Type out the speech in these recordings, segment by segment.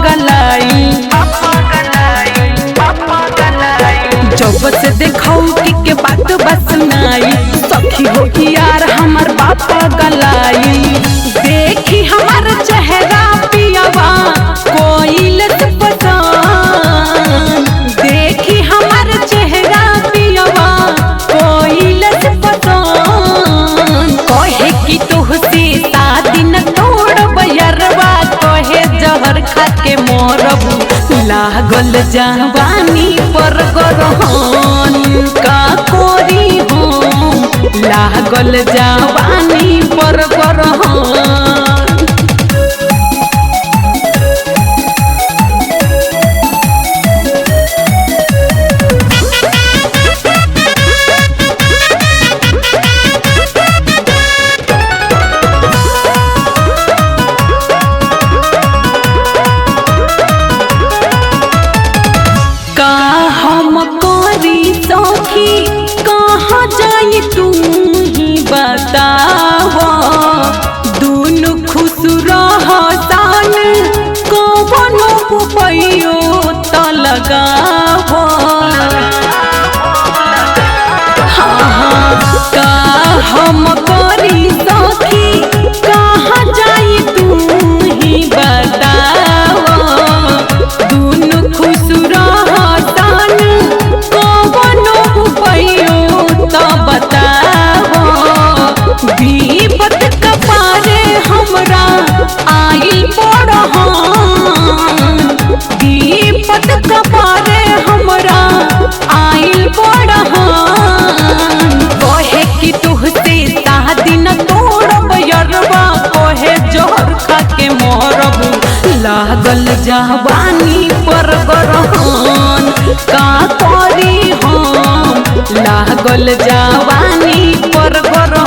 गलाई। जब से देखौ के बात बस नाई सखी हो यार हमार बाप गलाई। देखी हमार चेहरा पियावा कोई पसंद, देखी हमार चेहरा पियावा कोई पसंद। कहे कि तुहसे शादी न तोड़ब यरवा, कहे जहर खा के मोरबू। लागल जवानी पर गरहन का कोरी हो, लागल जवानी पर गरहन। कहाँ जाई तू ही बताव, दोनों खुश रहतान कौनो उपायो त लगाव। का हम करी सखी कहाँ जाई तू ही बताव, दोनों खुश रहतान कौनो उपायो त बताव। विपत कपारे हमरा आई पड़हन, विपत कपारे हमरा आई पड़हन। कहे कि तुहसे शादी न तोड़ब यरवा, कहे जहर खा के मोरबू। लागल जवानी पर गरहन का करी हम, लागल जवानी पर गरहन।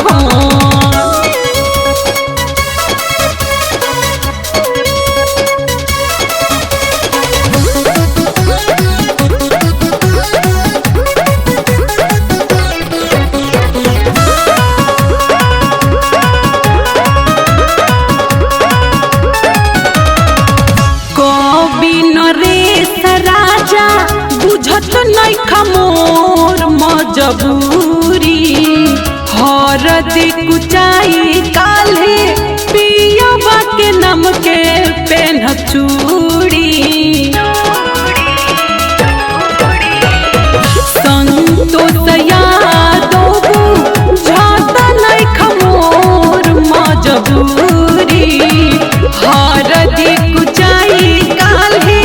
बुझत नइखा मोर मजबूरी, हरदी कुचाई काल्हे पियवा के नम के पेन्ह चूड़ी। संतोष यादव बुझत नइखा मोर मजबूरी, हरदी कुचाई काल्हे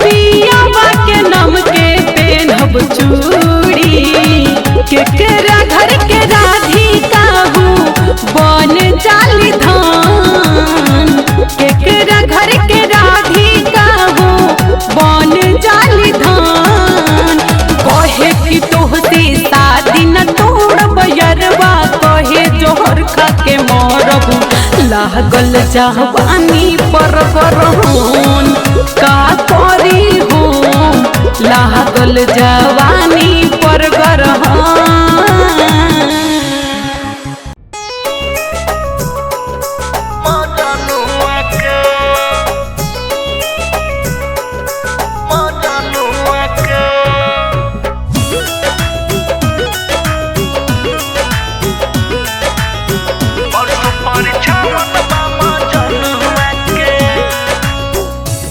पियवा के नम के पेन्हब चूड़ी। केकरा घर के राधिका हूँ बन जाली धान, केकरा घर के राधिका हूँ बन जाली धान। कहे कि तोहसे शादी न तोड़ब यरवा, कहे जोहर खा के मोरबू। लागल जवानी पर गरहन का करी हो, लागल जवानी पर गरहन।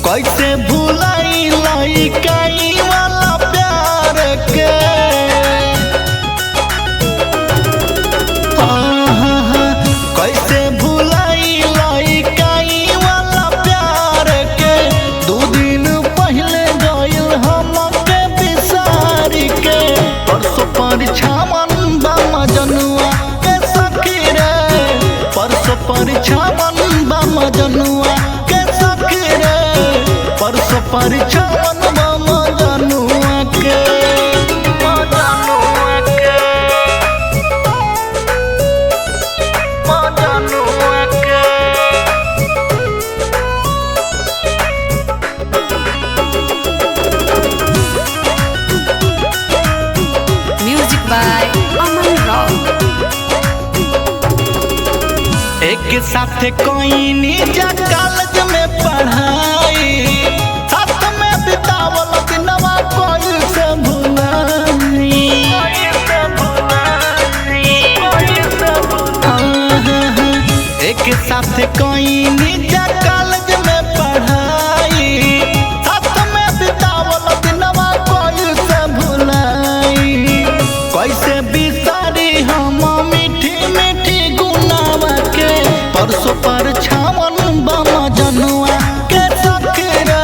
कैसे भुलाई लइकाई वाला प्यार के, कैसे भुलाई लइकाई वाला प्यार के। 2 दिन पहले गइल हमके बिसारी के, परसों परिछावन बा मजनुआ के सखी रे, परसों परिछावन बा मजनुआ के सखी रे, परसों परिछावन बा मजनुआ के। Music by Aman Rock. एक साथ कोई निजा कॉलेज में पढ़ाई, बितावल दिनवा कोई से भुलाई। एक साथ कोई निजा कॉलेज में पढ़ाई, साथ में बितावल दिनवा कोई से भुलाई। कैसे बिसारी हम मीठी मीठी गुनावा के, परसों पर छावन बामा जनुआ के सखी रे,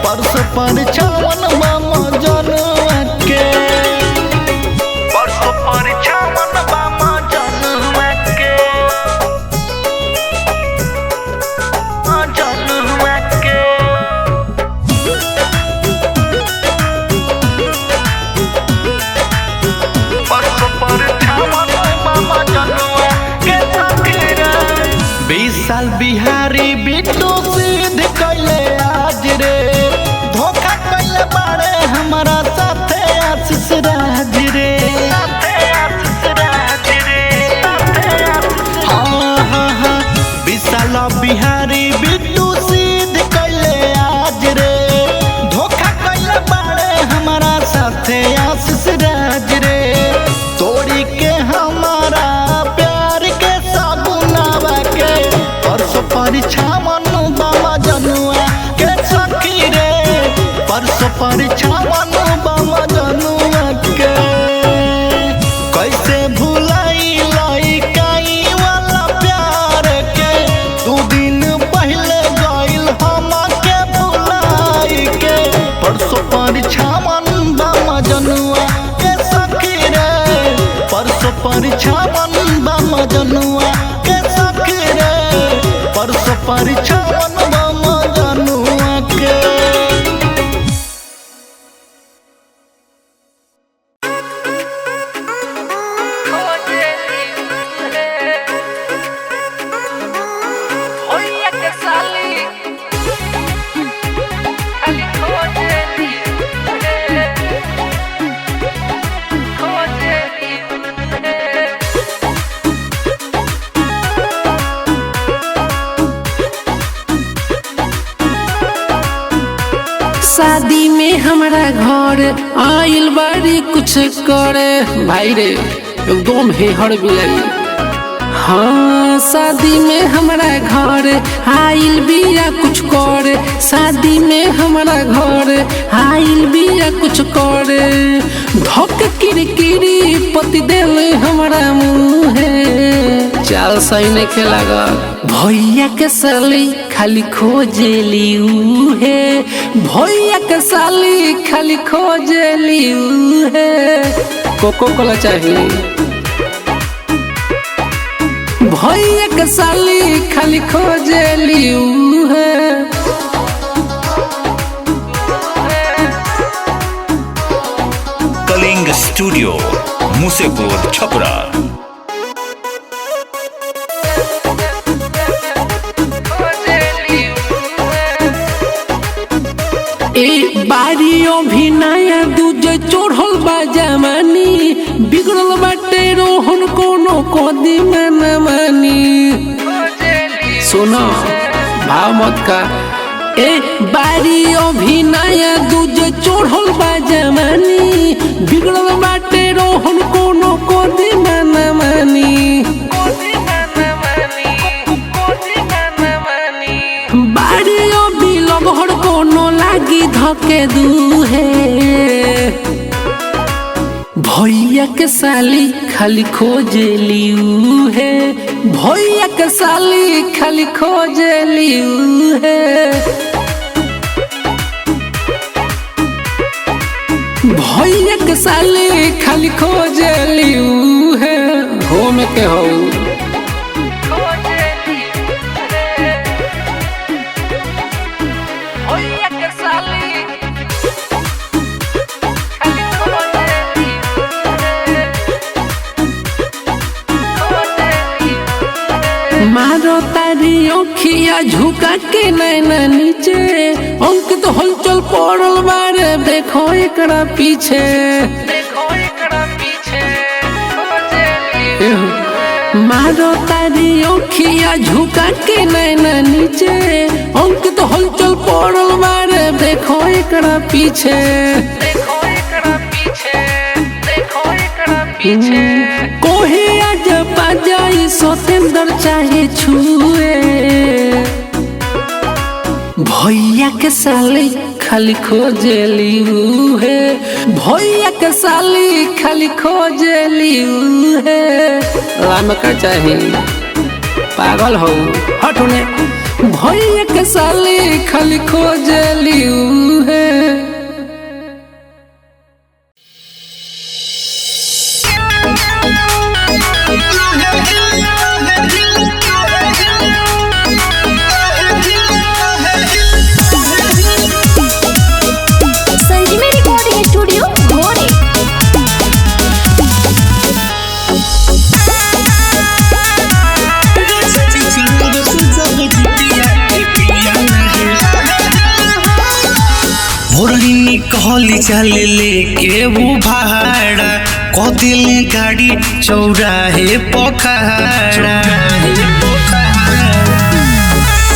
परसों पर छावन बामा जनुआ के, परसों पर छावन बामा जनुआ के, जनुआ के। परसों पर छावन बामा जनुआ के सखी रे। 20 साल बिहारी बिट्टू सिद्ध कैले आज रे, धोखा कैले बाड़े हमारा साथे आशीष राज रे। हाँ हाँ हाँ 20 साल बिहारी बिट्टू सिद्ध कैले आज रे, धोखा कैले बाड़े हमारा साथे आशीष राज रे। तोड़ी के हमारा प्यार के साबुनावा के, परसों पर छावन बामा जनुआ के सखी रे, परसों पर छावन बामा जनुआ के। कैसे भुलाई लइकाई वाला प्यार के, 2 दिन पहले गइल हमके भुलाई के, परसों पर छावन बामा जनुआ के सखी रे, परसों पर छावन बामा जनुआ के सखी रे, परसों पर छावन बामा जनुआ के। शादी में हमारा घर आइल बारी कुछ करे, भाई रे एकदम हेहर बिलाई। हाँ शादी में हमारा घर आइल बिया कुछ करे, शादी में हमारा घर आइल बिया कुछ करे। धक किरकिरी पति देले हमारा मुँहे, चाल सही नहीं खेला भैया के साली खाली खोजेली उहे, भैया के साली खाली खोजेली उहे। कोको कोला चाहिए भैया के साली खाली खोजेली उहे। कलिंग स्टूडियो मुसेपुर छपरा। ए बारियों भी नया दूजे चढ़ल बा जमानी, बिगड़ल बाटे रोहन कोनो कदी में न मानी। सुनो भाव मत का ए बारियों भी नया दूजे चढ़ल बा जमानी, बिगड़ल बाटे रोहन कोनो कदी में न मानी। बारियों भी लगहर कोनो लागी धके दूहे, भैया के साली खाली खोजेली उहे, भैया के साली खाली खोजेली उहे। भैया के साली खाली खोजेली उहे। हो में के हो मारो तारी ओखिया झुका के नैना नीचे, अंकित हलचल पड़ल बारे देखो एकरा पीछे। मारो तारी ओखिया झुका के नैना नीचे, अंकित हलचल पड़ल बारे देखो एकरा पीछे, देखो एकरा पीछे, देखो एकरा पीछे। कोहे आज बाजाई सतेंद्र चाहे छुए, भैया के साली खाली खोजली है, भैया के साली खाली खोजली है। राम का चाहे पागल हो हटने, भैया के साली खाली खोजली है। कहली चल लेके वो भाड़ा कदिल गाड़ी चौराहे पखाड़ा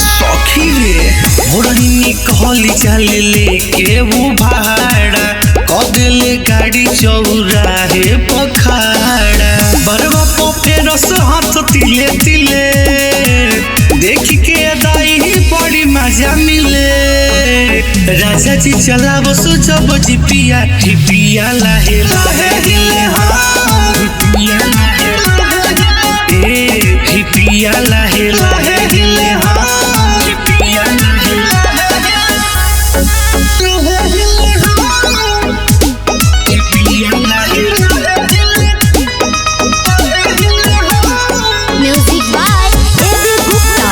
सखी रे भोरनी कहली चल लेके वो भाड़ा कदिल गाड़ी चौराहे पखाड़ा बरवा पे रस हाथ तिले तिले देख के दाई बड़ी मजा मिले। राजा जी चला बसो जब जिपिया टिपिया लाहे लाहे हिले हाँ टिपिया लाहे लाहे ए टिपिया लाहे लाहे हिले हाँ टिपिया लाहे म्यूजिक बाय एबी गुप्ता।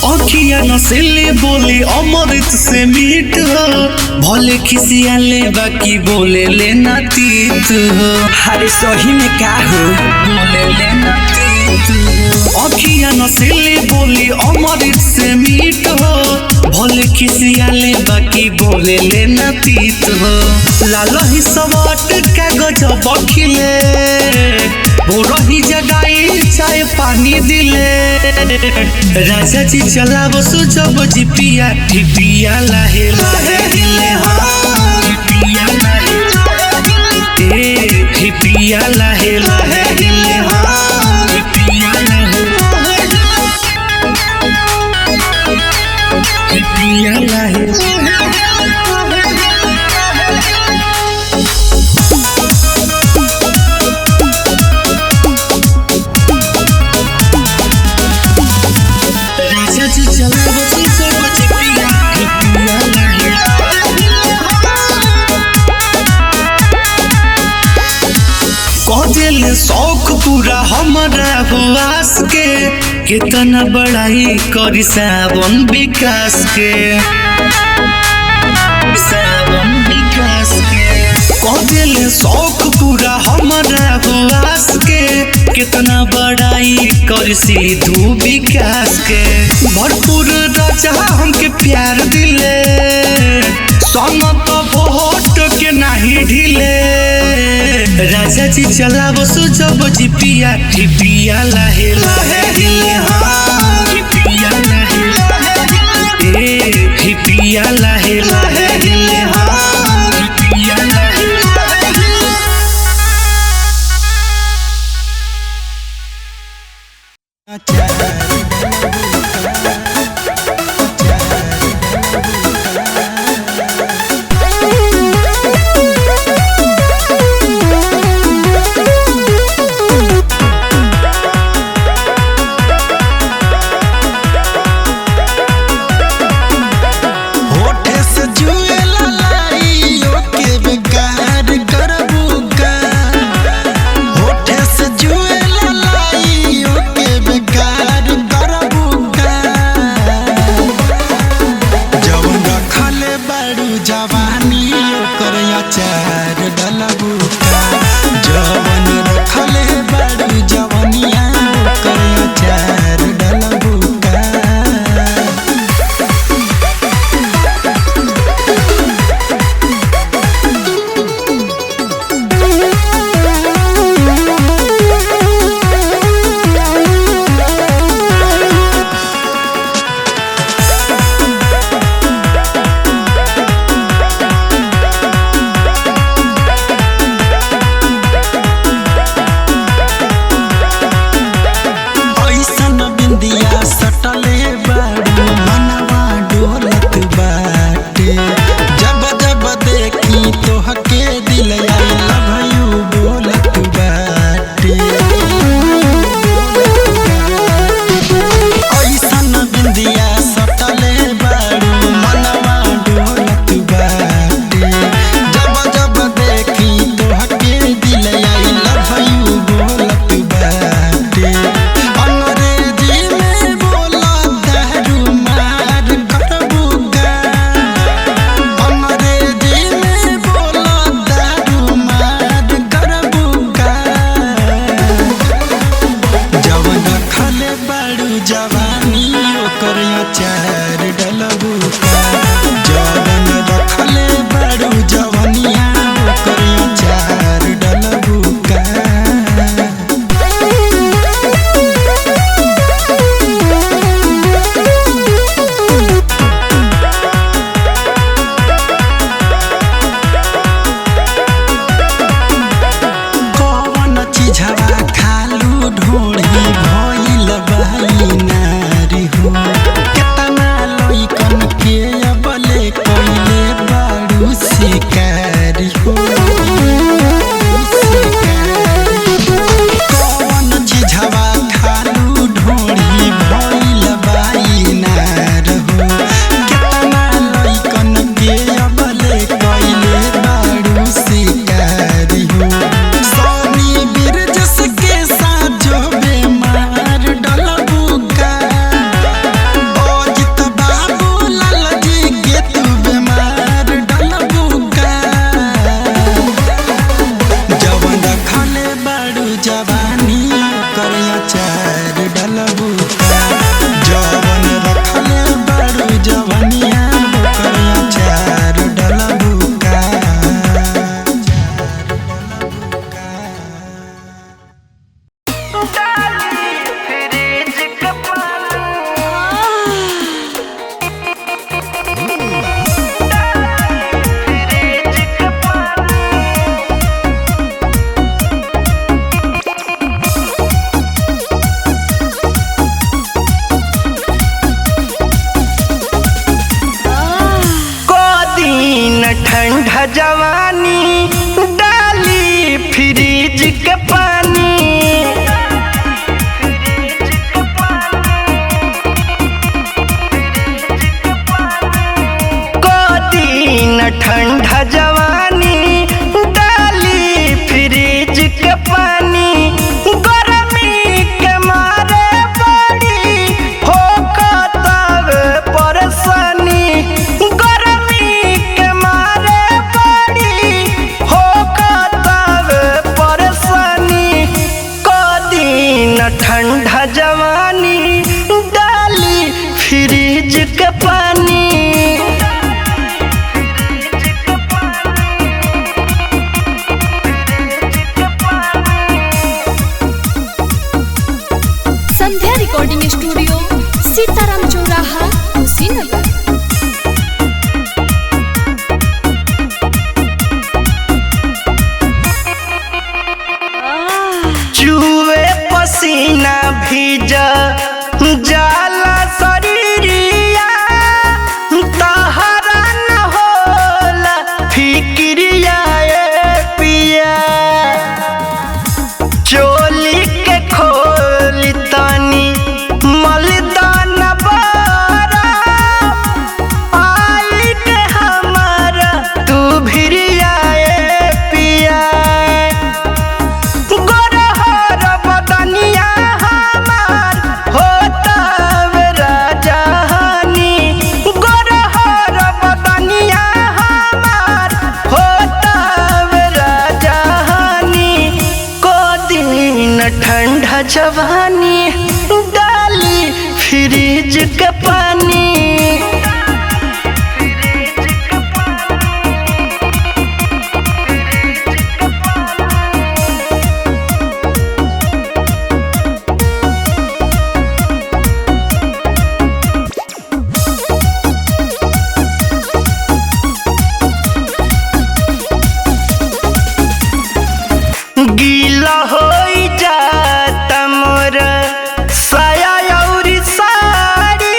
अखिया नसेले बोले अमृत से मीठ हो, भले खिसियाले बाकी बोले लेना तीत हो। अरे सही में क्या हो बोले लेना तीत हो। अखिया नसेले बोले अमृत से मीठ हो, भले खिसियाले बाकी बोले लेना तीत हो। लाल ही सवाट कागज बखिले वो रही जगाई चाय पानी दिले। राजा जी चला बसो जब जिपिया टिपिया लाहे लाहे हिले हाँ टिपिया लाहे लाहे ए टिपिया लाहे लाहे हिले हाँ टिपिया लाहे टिपिया लाहे शौक पूरा हमारा हुआस के कितना बड़ाई करी सावन विकास के सावन विकास के कहले शौक पूरा हमारा हुआस के कितना बड़ाई करी सिद्धू विकास के भरपूर राजा हमके प्यार दिले सनत भोट के नहीं ढीले। राजा जी चला बसो जब जिपिया टिपिया लाहे लाहे हिले हाँ टिपिया लाहे लाहे ए टिपिया लाहे लाहे हिले हाँ टिपिया लाहे ओकर अचार डलबू का जवन रखले बारू जवनिया ओकर अचार डलबू का कौन चीजवा खालू ढोली भइल बाई नारी हो केतना लइकन के अबले कइले बारू शिकारी हो कौन चीजवा खालू ढोली भइल बाई नार हो केतना लइकन के अबले कइले बारू शिकारी हो सोनी बिरजस के साथ जो बेमार डलबू का ओ जित बाबू लाल जी के तू बेमार डलबू का जवन रखले बारू जवानी कर अचार डलबू का जवन रखले बारू जवानिया कर अचार डलबू का दिन ठंडा जवानी डाली फ्रिज के पानी को दिन ठंडा जवानी डाली फ्रिज के पानी गर्मी के मारे बड़ी हो तब परेशानी गर्मी के मारे बड़ी हो तब परेशानी को दिन ठंडा जवानी डाली फ्रिज के पानी संध्या रिकॉर्डिंग स्टूडियो सीताराम चौराहा कुशीनगर। चूहे पसीना भीजा जाला शरीरिया तहरा न होला फिक्रिया ए पिया चोली के खोली तनी मलदान बारा आई के हमारा तू भिरिया ए पिया गोरहर बदनिया हमार होता राजहानी गोरहर बदनिया हमार होता राजहानी को दिन ठंडा जवानी डाली फ्रिज के पानी गीला होई जाता मोर साया अउरी साड़ी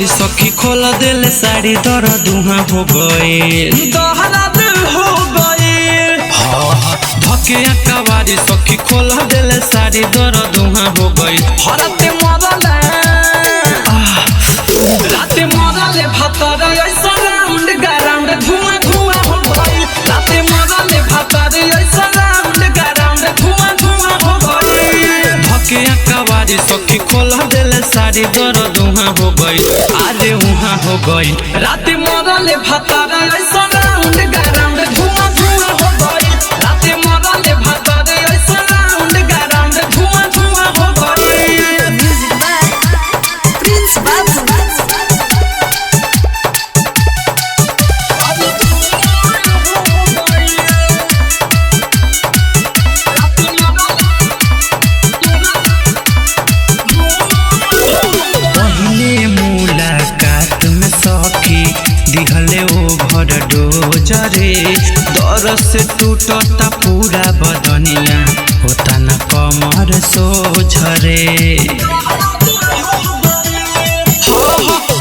अकबारी सखी खोल दिल साड़ी दर्द उहाँ हो गए धके अकबारी सखी खोल दिल साड़ी दर्द उहाँ हो गए हरते मरले राते मरले भतर ऐसा राउंड गाराउंड धुआं धुआं हो गए राते मरले भतर ऐसा राउंड गाराउंड धुआं धुआं हो गए धके अकबारी सखी खोल दिल साड़ी दर्द उहाँ हो गई अरे उहाँ हो गई राते मरले भतर ऐसा राउंड गाराउंड धुआं धुआं हो गई राते मरले भतर ऐसा राउंड गाराउंड धुआं धुआं हो गई म्यूजिक बाय प्रिंस बाबू पहले मुलाकात में सखी दिहले ओभर डोजरे दर से टूटता पूरा बदनिया होता न कमर सोझरे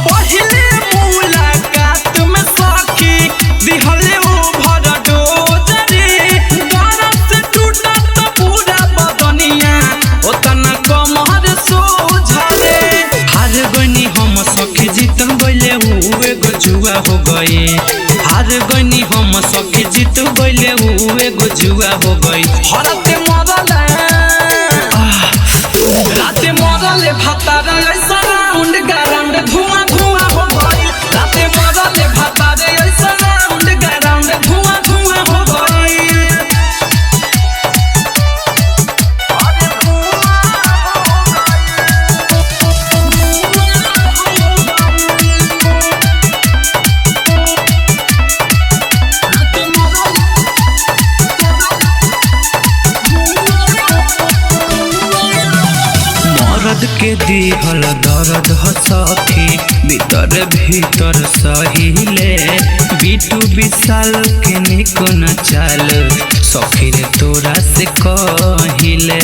पहले मुलाकात में सखी दिहले ओभर डोजरे दर से टूटता पूरा बदनिया होता न कमर सोझरे हार गनी हम सखी जीत गइले उ एगो जुआ हो गए हार गनी हम सखी जीत गइले उ एगो जुआ हो गई हरते मरले राते मरले भतर ऐसा राउंड गाराउंड धुआं धुआं हो गई राते मरले भतर ऐसा राउंड गाराउंड धुआं धुआं हो गई मरद के दिहल दर्द ह सखी भीतर भीतर सहिले बिटू विशाल के निको न चाल सखी रे तोरा से कहिले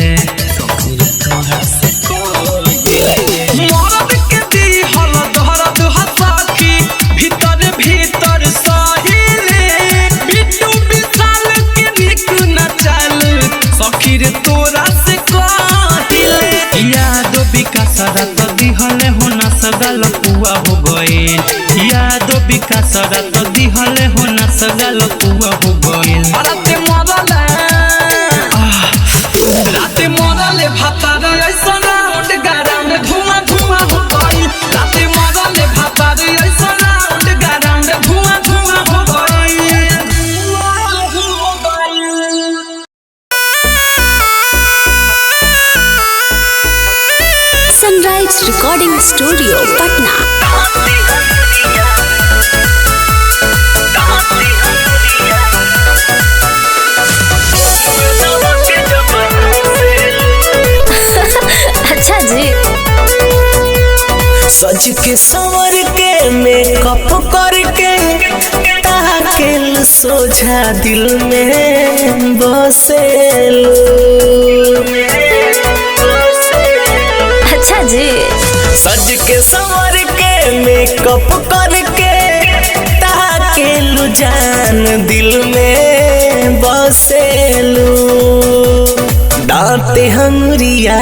मरद के दिहल दर्द ह सखी भीतर भीतर सहिले बिटू विशाल के निको न चाल सखी रे तोरा से कहिले यादो विकास रात दिहले हो न सगल पुआ हो गए यादो विकास रात दिहले हो न सगल पुआ हो गए राते मरले भतर ऐसा राउंड गाराउंड धुआं धुआं हो गई राते मरले भतर ऐसा राउंड गाराउंड धुआं धुआं हो गई सनराइज रिकॉर्डिंग स्टूडियो पटना अच्छा जी सज के संवर के मेकअप करके ताकेल सोझा दिल में बसेलू अच्छा जी सज के संवर के मेकअप करके ताकेलू जान दिल में बसेलू दांते हंगरिया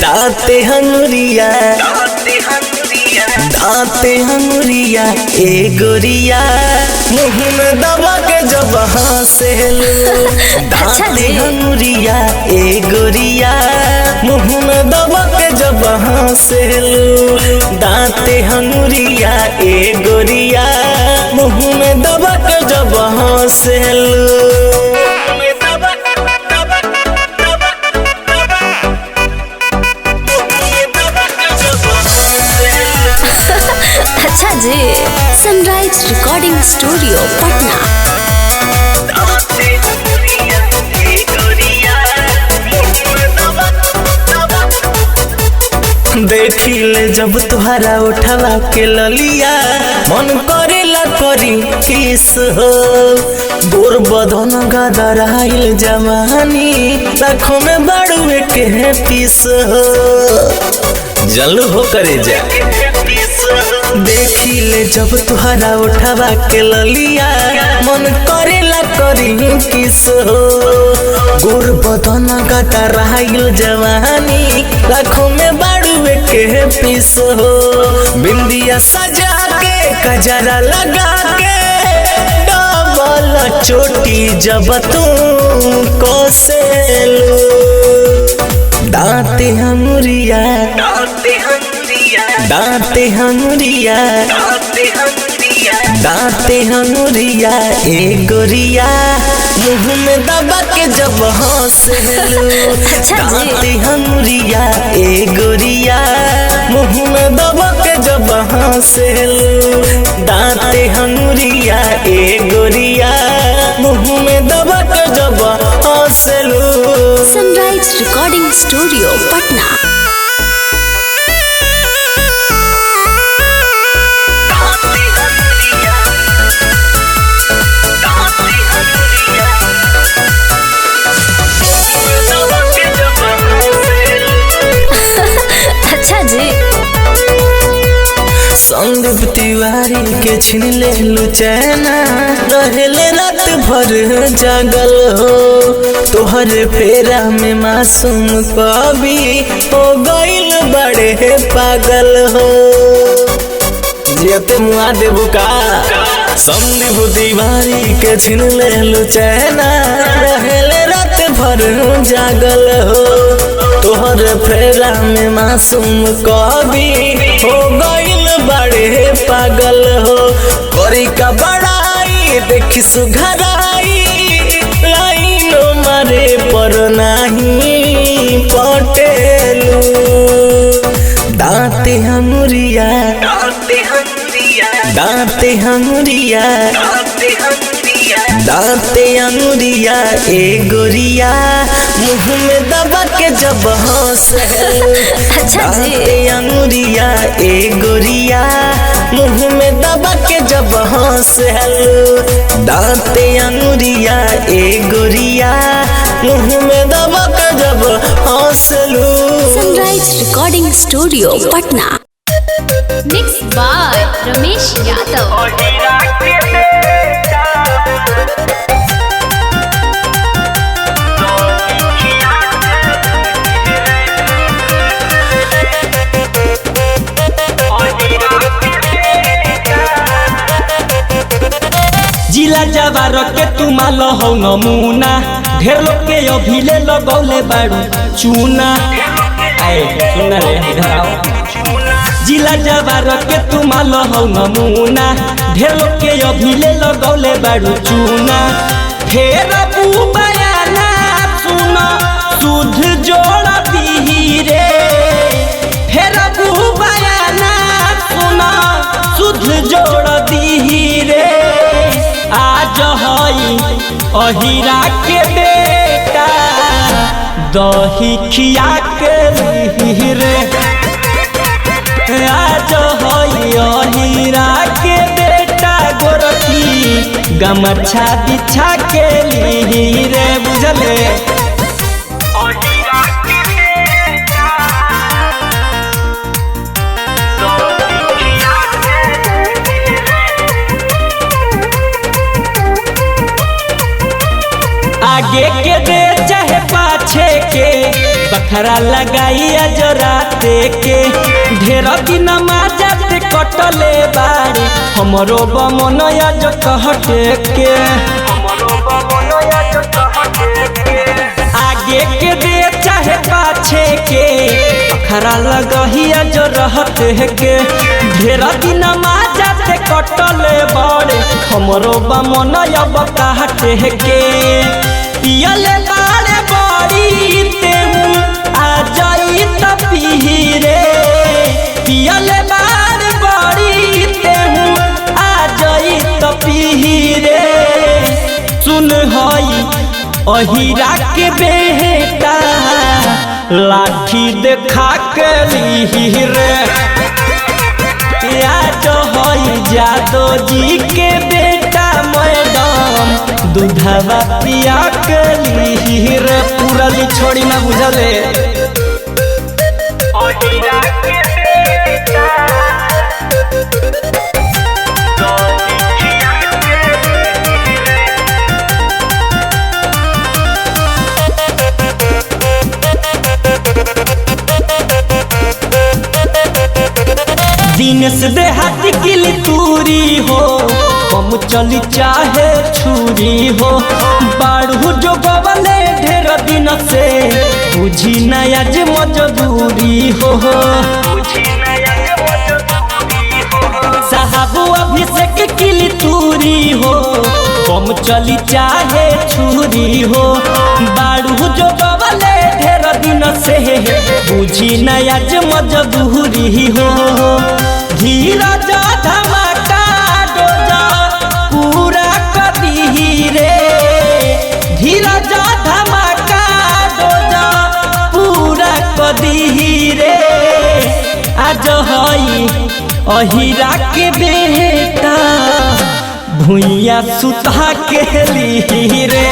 दांते हंगरिया दांते हंगरिया ए गोरिया मुँह में दबा के जब हंसेलू दांते हंगरिया ए गोरिया मुँह में दबा के जब हंसेलू दांते हंगरिया ए गोरिया मुँह में दबा के जब हंसेलू अच्छा जी सनराइज रिकॉर्डिंग स्टूडियो पटना देखिले जब तुहरा उठवा के ललिया मन करेला करी किस हो गोर बदन गदराइल जवानी लाखों में बाड़ू के पीस हो जलू हो करे जा देखी ले जब तुहरा उठावा के ललिया मन करेला करी किस हो गुर बदन गाता रहाइल जवानी लाखों में बाड़ुए के पीस हो बिंदिया सजा के कजरा लगा के डबल चोटी जब तू कोसेलू दांते हमुरिया दांते हमुरिया ए गोरिया मुँह में दबा के जब हंसेलू दांते हमुरिया ए गोरिया मुँह में दबा के जब हंसेलू दांते हमुरिया ए गोरिया मुँह में दबा के जब हंसेलू। Sunrise recording studio Patna. अच्छा जी संदीप तिवारी के छीन ले लुचैना रहले रात भर जागल हो तोहर फेरा में मासूम कभी हो गइल बड़े पागल हो जियते मुआ देबू का संदीप तिवारी के छीन ले लुचैना रहले रात भर जागल हो तोहर फेरा में मासूम कभी हो गइल बड़े पागल हो करी का बड़ाई देखी सुघराई लाइनो मारे पर नहीं पटेलू दांते हमुरिया दांते हमुरिया ए गोरिया मुँह में दबा के जब हंसेलू दांते हमुरिया ए गोरिया मुँह में दबा के जब हंसेलू दांते हमुरिया ए गोरिया मुँह में दबा के जब हंसेलू। Sunrise recording studio Patna. Mix by Ramesh Yadav. जिला जवार के तू माल हो नमूना ढेर लोग के अभिले लगौले बाड़ू चूना सुना रे इधर आओ जिला जवार के तू माल हो नमूना ढेर लोग के अभिले लगौले बाड़ू चूना फेर बयाना सुना सुध जोड़ दी रे फेर बयाना सुना सुध जोड़ दी रे आज हई अहिरा के बेटा दही खिया के रे आज हई अहिरा के बेटा गोरखी गमछा बिछा के रे बुझले आगे के दे चाहे पाछे के बखरा लगाइया जराते के ढेर दिन माजाते कटले बाड़ी हमरो बमनया जो कहटे के आगे के दे चाहे पाछे के बखरा लगाइया जो रहते के ढेर दिन माजाते कटले बाड़ी हमरो बमनया बकाहटे के पियले बाड़े बड़ी तेहू आ जाई त पीरे पियले बाड़े बड़ी तेहू आ जाई त पीरे सुन हई अहिरा के बेटा लाठी देखा के रे आज हई जादो जी के बेटा मैडम दूधवा पिया के रे पूरा छोड़ी ना बुझले। दिनेश देहाती किली तूरी हो कम चली चाहे छुरी हो बाड़ू जो गवले ढेर दिन से बुझी नया जे मजदूरी हो साहबू अभिषेक किली तूरी हो कम चली चाहे छुरी हो बाड़ू जो गवले ढेर दिन से बुझी नया जे मजबूरी हो धीरज धमाका डोजा पूरा कदी रे धीरज धमाका डोजा पूरा कदी रे आज हई अहिरा के बेटा भुइया सुता के ली रे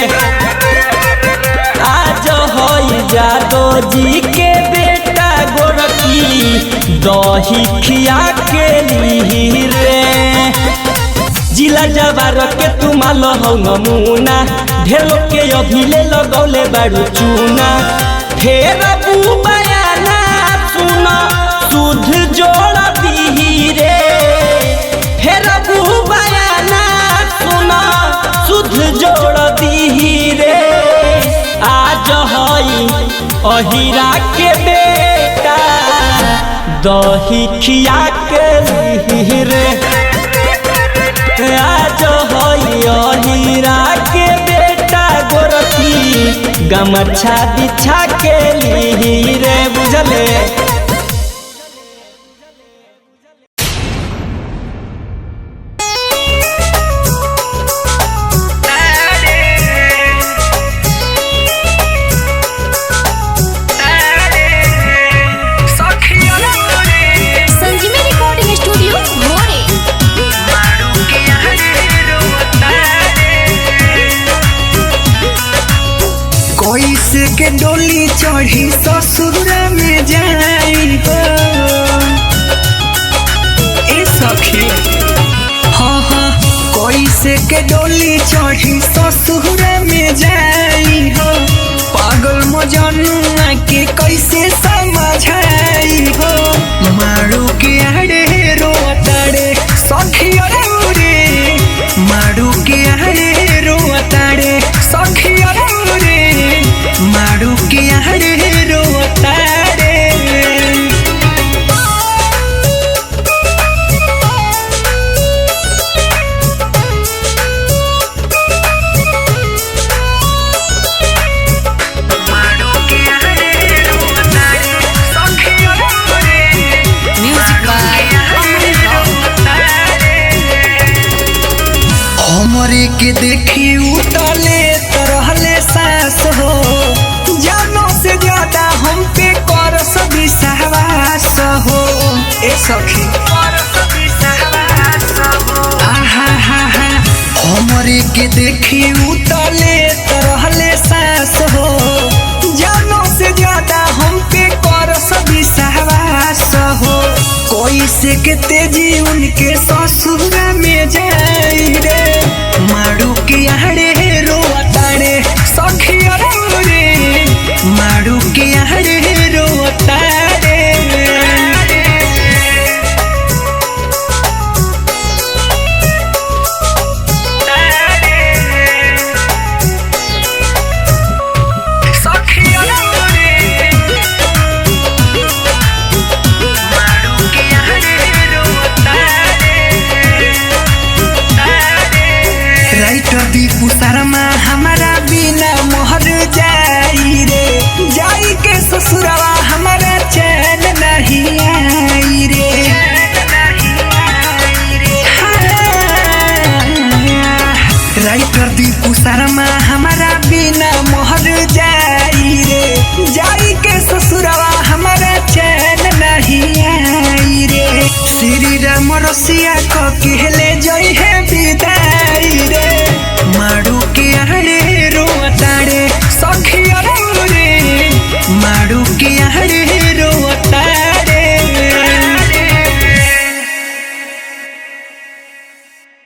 आज हई जादो जी के बेटा गोरखी दही खिया के ली रे जिला जवार के तुमाल हो नमूना ढेलो के अभिले लगौले बाड़ू चूना फेर बयाना सुना सुध जोड़ दी रे फेर बयाना सुना सुध जोड़ दी रे आज हई अहिरा के बेटा दही खिया के ली रे आज हई अहिरा के बेटा गोरखी गमछा बिछा के ली रे बुझले। संजीवनी रिकॉर्डिंग स्टूडियो मोरे। कैसे के डोली चढ़ी ससुर में जाई हो ए सखी हाँ हाँ कैसे के डोली चढ़ी ससुर में जाई हो पागल मजनुआ के कैसे समझाई हो मारू के आड़े रोताड़े सखी रे मारू के आड़े रोताड़े सखी रे मारू के आड़े रोताड़े हमरे के देखी उतले तरहले सास हो जानो से ज्यादा हम पे कर विश्वास हो ए सखी आहा हा हा हमरे के देखी उतले तरहले सास हो जानो से ज्यादा हम पे कर विश्वास हो कोई से के तेजी उनके ससुर में जाई रे